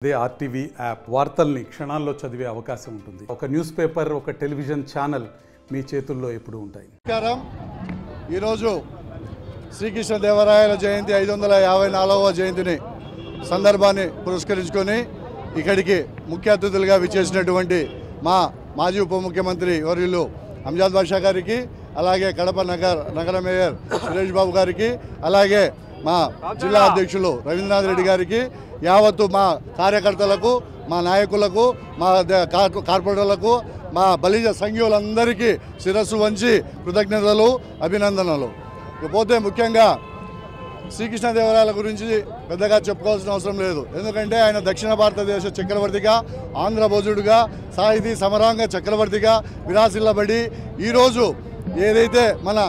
అదే RTV app వార్తల్ని క్షణాల్లో చదివే అవకాశం ఉంటుంది. ఒక న్యూస్ పేపర్, ఒక టెలివిజన్ ఛానల్ మీ చేతుల్లో ఎప్పుడూ ఉంటాయి. నమస్కారం. ఈరోజు శ్రీకృష్ణదేవరాయల జయంతి 554వ జయంతిని సందర్భాన్ని పురస్కరించుకొని ఇక్కడికి ముఖ్య అతిథులుగా విచ్చేసినటువంటి మా మాజీ ఉప ముఖ్యమంత్రి వర్యులు అంజాద్ బాషా గారికి, అలాగే కడప నగర మేయర్ సురేష్ బాబు గారికి, అలాగే మా జిల్లా అధ్యక్షులు రవీంద్రనాథ్ రెడ్డి గారికి, యావత్తు మా కార్యకర్తలకు, మా నాయకులకు, మా కార్పొరేటర్లకు, మా బలిజ సంఘీయులందరికీ శిరస్సు వంచి కృతజ్ఞతలు, అభినందనలు. ఇకపోతే ముఖ్యంగా శ్రీకృష్ణదేవరాయల గురించి పెద్దగా చెప్పుకోవాల్సిన అవసరం లేదు. ఎందుకంటే ఆయన దక్షిణ భారతదేశ చక్రవర్తిగా, ఆంధ్ర భోజుడుగా, సాహితీ సమరాంగ చక్రవర్తిగా విరాసిల్లబడి ఈరోజు ఏదైతే మన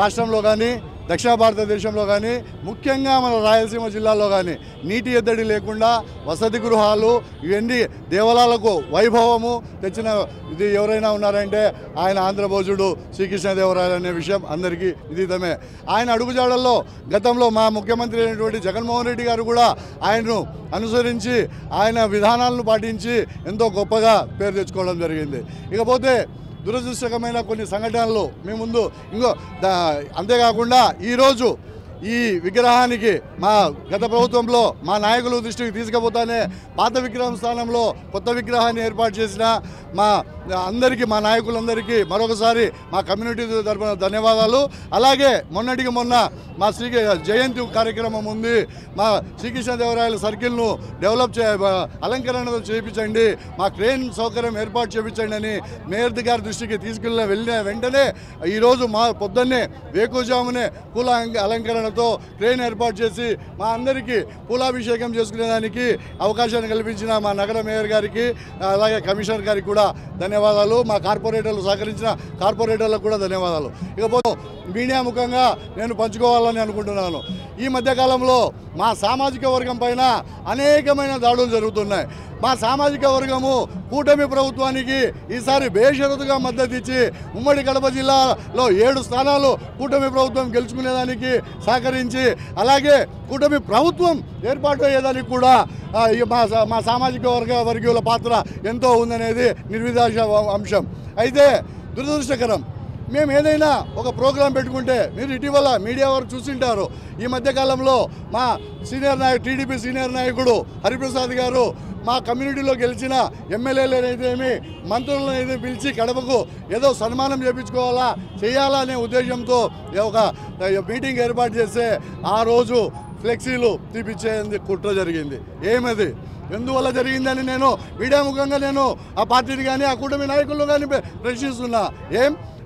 రాష్ట్రంలో కానీ, దక్షిణ భారతదేశంలో కానీ, ముఖ్యంగా మన రాయలసీమ జిల్లాలో కానీ నీటి ఎద్దడి లేకుండా వసతి గృహాలు, ఇవన్నీ దేవాలయాలకు వైభవము తెచ్చిన ఇది ఎవరైనా ఉన్నారంటే ఆయన ఆంధ్రభోజుడు శ్రీకృష్ణదేవరాయలు అనే విషయం అందరికీ విదితమే. ఆయన అడుగుజాడల్లో గతంలో మా ముఖ్యమంత్రి అయినటువంటి జగన్మోహన్ రెడ్డి గారు కూడా ఆయన్ను అనుసరించి ఆయన విధానాలను పాటించి ఎంతో గొప్పగా పేరు తెచ్చుకోవడం జరిగింది. ఇకపోతే దురదృష్టకరమైన కొన్ని సంఘటనలు మీ ముందు అంతేకాకుండా ఈరోజు ఈ విగ్రహానికి మా గత ప్రభుత్వంలో మా నాయకులు దృష్టికి తీసుకుపోతానే పాత విగ్రహం స్థానంలో కొత్త విగ్రహాన్ని ఏర్పాటు చేసిన మా అందరికీ, మా నాయకులందరికీ మరొకసారి మా కమ్యూనిటీ తరఫున ధన్యవాదాలు. అలాగే మొన్నటికి మొన్న మా జయంతి కార్యక్రమం ఉంది. మా శ్రీకృష్ణదేవరాయల సర్కిల్ను డెవలప్ అలంకరణ చేయించండి, మా క్రేన్ సౌకర్యం ఏర్పాటు చేయించండి అని మేయర్ గారి దృష్టికి వెళ్ళిన వెంటనే ఈరోజు మా పొద్దున్నే వేకుజామునే పూల అలంకరణతో క్రేన్ ఏర్పాటు చేసి మా అందరికీ పూలాభిషేకం చేసుకునేదానికి అవకాశాన్ని కల్పించిన మా నగర మేయర్ గారికి, అలాగే కమిషనర్ గారికి కూడా ధన్యవాదాలు. మా కార్పొరేటర్లు సహకరించిన కార్పొరేటర్లకు కూడా ధన్యవాదాలు. ఇకపోతే మీడియా ముఖంగా నేను పంచుకోవాలని అనుకుంటున్నాను. ఈ మధ్యకాలంలో మా సామాజిక వర్గం పైన అనేకమైన దాడులు జరుగుతున్నాయి. మా సామాజిక వర్గము కూటమి ప్రభుత్వానికి ఈసారి బేషరతుగా మద్దతు ఇచ్చి ఉమ్మడి కడప జిల్లాలో 7 స్థానాలు కూటమి ప్రభుత్వం గెలుచుకునేదానికి సహకరించి, అలాగే కూటమి ప్రభుత్వం ఏర్పాటు అయ్యేదానికి కూడా మా సామాజిక వర్గీయుల పాత్ర ఎంతో ఉందనేది నిర్విధాక్ష అంశం. అయితే దురదృష్టకరం, మేము ఏదైనా ఒక ప్రోగ్రాం పెట్టుకుంటే మీరు ఇటీవల మీడియా వారు చూసింటారు. ఈ మధ్యకాలంలో మా టీడీపీ సీనియర్ నాయకుడు హరిప్రసాద్ గారు మా కమ్యూనిటీలో గెలిచిన ఎమ్మెల్యేలనైతేమి, మంత్రులనైతే పిలిచి కడపకు ఏదో సన్మానం చేయాలా అనే ఉద్దేశంతో ఒక మీటింగ్ ఏర్పాటు చేస్తే ఆ రోజు ఫ్లెక్సీలు తీపిచ్చేందుకు కుట్ర జరిగింది. ఏమది ఎందువల్ల జరిగిందని నేను మీడియా ముఖంగా నేను ఆ పార్టీని కానీ, ఆ కూటమి నాయకులను కానీ ప్రశ్నిస్తున్నా.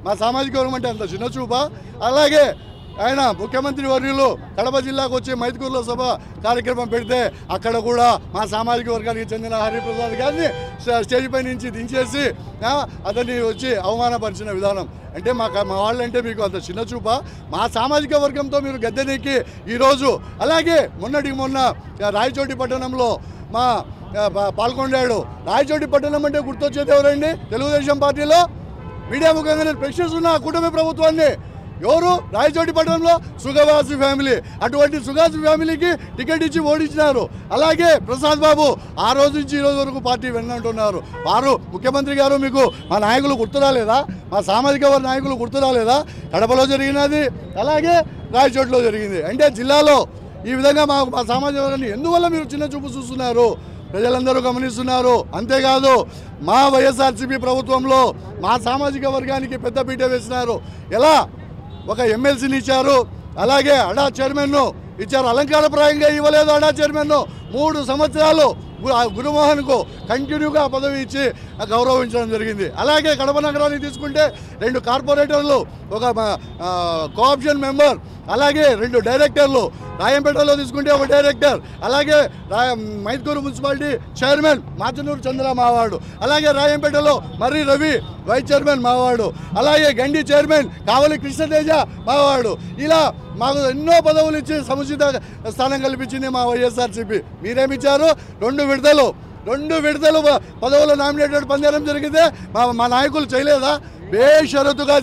మా సామాజిక వర్గం అంటే అంత చిన్న చూపా? అలాగే ఆయన ముఖ్యమంత్రి వర్యులు కడప జిల్లాకు వచ్చి మైదుకూరులో సభ కార్యక్రమం పెడితే అక్కడ కూడా మా సామాజిక వర్గానికి చెందిన హరిప్రసాద్ గారిని స్టేజ్ పై నుంచి దించేసి అతన్ని వచ్చి అవమానపరిచిన విధానం అంటే మా వాళ్ళంటే మీకు అంత చిన్న చూపా? మా సామాజిక వర్గంతో మీరు గద్దెనెక్కి ఈరోజు, అలాగే మొన్న రాయచోటి పట్టణంలో మా పాల్గొండాడు. రాయచోటి పట్టణం అంటే గుర్తొచ్చేది ఎవరండి? తెలుగుదేశం పార్టీలో మీడియా ముఖంగా నేను ప్రశ్నిస్తున్నా కూటమి ప్రభుత్వాన్ని. ఎవరు? రాయచోటి పట్టణంలో సుగవాసి ఫ్యామిలీ. అటువంటి సుగాసి ఫ్యామిలీకి టికెట్ ఇచ్చి ఓడించినారు. అలాగే ప్రసాద్ బాబు ఆ రోజు నుంచి ఈ రోజు వరకు పార్టీ వెన్నంటున్నారు. వారు ముఖ్యమంత్రి గారు మీకు మా నాయకులు గుర్తురాలేదా? మా సామాజిక వర్గ నాయకులు గుర్తురాలేదా? కడపలో జరిగినది, అలాగే రాయచోటిలో జరిగింది. అంటే జిల్లాలో ఈ విధంగా మా సామాజిక వర్గాన్ని ఎందువల్ల మీరు చిన్న చూపు చూస్తున్నారు? ప్రజలందరూ గమనిస్తున్నారు. అంతేకాదు మా వైఎస్ఆర్సీపీ ప్రభుత్వంలో మా సామాజిక వర్గానికి పెద్దపీట వేసినారు. ఎలా? ఒక ఎమ్మెల్సీని ఇచ్చారు, అలాగే అడా చైర్మన్ను ఇచ్చారు. అలంకారప్రాయంగా ఇవ్వలేదు అడా చైర్మన్ను. 3 సంవత్సరాలు గురుమోహన్కు కంటిన్యూగా పదవి ఇచ్చి గౌరవించడం జరిగింది. అలాగే కడప నగరాన్ని తీసుకుంటే 2 కార్పొరేటర్లు, ఒక కోఆప్షన్ మెంబర్, అలాగే 2 డైరెక్టర్లు. రాయంపేటలో తీసుకుంటే ఒక డైరెక్టర్, అలాగే మైదుకూరు మున్సిపాలిటీ చైర్మన్ మాచనూరు చంద్ర మావాడు, అలాగే రాయంపేటలో మర్రి రవి వైస్ చైర్మన్ మావాడు, అలాగే గండి చైర్మన్ కావలి కృష్ణతేజ మావాడు. ఇలా మాకు ఎన్నో పదవులు ఇచ్చి సముచిత స్థానం కల్పించింది మా వైఎస్ఆర్సీపీ. మీరేమిచ్చారు? 2 విడతలు పదవులు నామినేటెడ్ పొందడం జరిగితే మా నాయకులు చేయలేదా? బేషరతుగా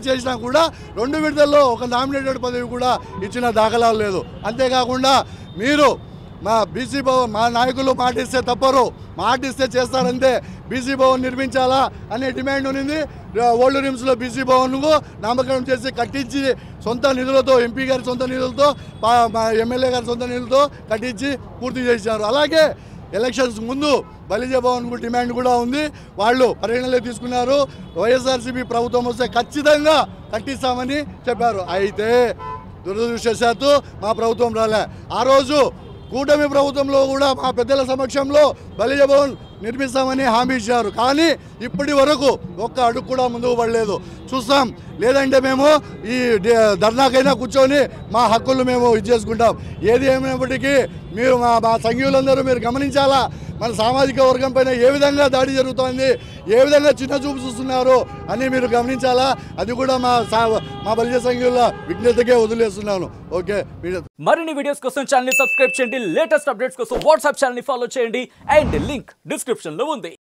చేసినా కూడా 2 విడతల్లో ఒక నామినేటెడ్ పదవి కూడా ఇచ్చిన దాఖలాలు లేదు. అంతేకాకుండా మీరు మా బీసీ భవన్ మా నాయకులు మాటిస్తే తప్పరు, మాటిస్తే చేస్తారంతే. బీసీ భవన్ నిర్మించాలా అనే డిమాండ్ ఉన్నింది. ఓల్డ్ రిమ్స్లో బీసీ భవన్కు నామకరణం చేసి కట్టించి సొంత నిధులతో, ఎంపీ గారి సొంత నిధులతో, మా ఎమ్మెల్యే గారి సొంత నిధులతో కట్టించి పూర్తి చేశారు. అలాగే ఎలక్షన్స్ ముందు బలిజ భవన్కు డిమాండ్ కూడా ఉంది, వాళ్ళు పరిగణలో తీసుకున్నారు. వైఎస్ఆర్సీపీ ప్రభుత్వం వస్తే ఖచ్చితంగా కట్టిస్తామని చెప్పారు. అయితే దురదృష్టవశాత్తు మా ప్రభుత్వం రాలే. ఆ రోజు కూటమి ప్రభుత్వంలో కూడా మా పెద్దల సమక్షంలో బలిజ భవన్ నిర్మిస్తామని హామీ ఇచ్చారు. కానీ ఇప్పటి వరకు ఒక్క అడుగు కూడా ముందుకు పడలేదు. చూస్తాం, లేదంటే మేము ఈ ధర్నాకైనా కూర్చొని మా హక్కులు మేము ఇచ్చేసుకుంటాం. ఏది ఏమైనప్పటికీ మీరు మా సంఘీయులందరూ మీరు గమనించాలా, మన సామాజిక వర్గం పైన ఏ విధంగా దాడి జరుగుతోంది, ఏ విధంగా చిన్న చూపు చూస్తున్నారు అని మీరు గమనించాలా. అది కూడా మా బలిజ సంఘీయుల విజ్ఞతకే వదిలేస్తున్నాను. ఓకే, మరిన్ని వీడియోస్ కోసం ఛానల్ ని సబ్స్క్రైబ్ చేయండి, లేటెస్ట్ అప్డేట్స్ కోసం వాట్సాప్ ఛానల్ ని ఫాలో చేయండి, అండ్ లింక్ డిస్క్రిప్షన్ లో ఉంది.